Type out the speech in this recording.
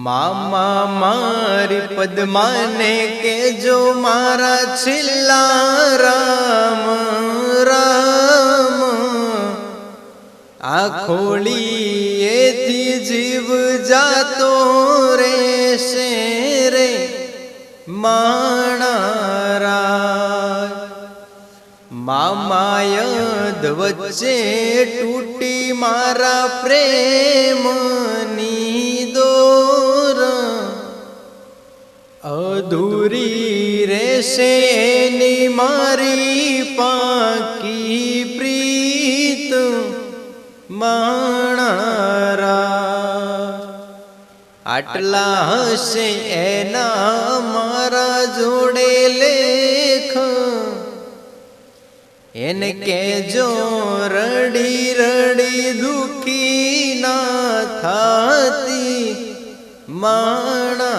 મામા મારી પદ્માને કેજો મારા છેલ્લા રામ રામ, આ ખોળીએથી જીવ જાતો રેશે રે માણારા. મામાયદ વચ્ચે તૂટી મારા પ્રેમની દોર, અધૂરી રહેશે એની મારી પાકી પ્રીત માણારા. આટલા હશે એના મારા જોડે લેખ, એને કેજો રડી રડી દુખી ના થાતી માણા.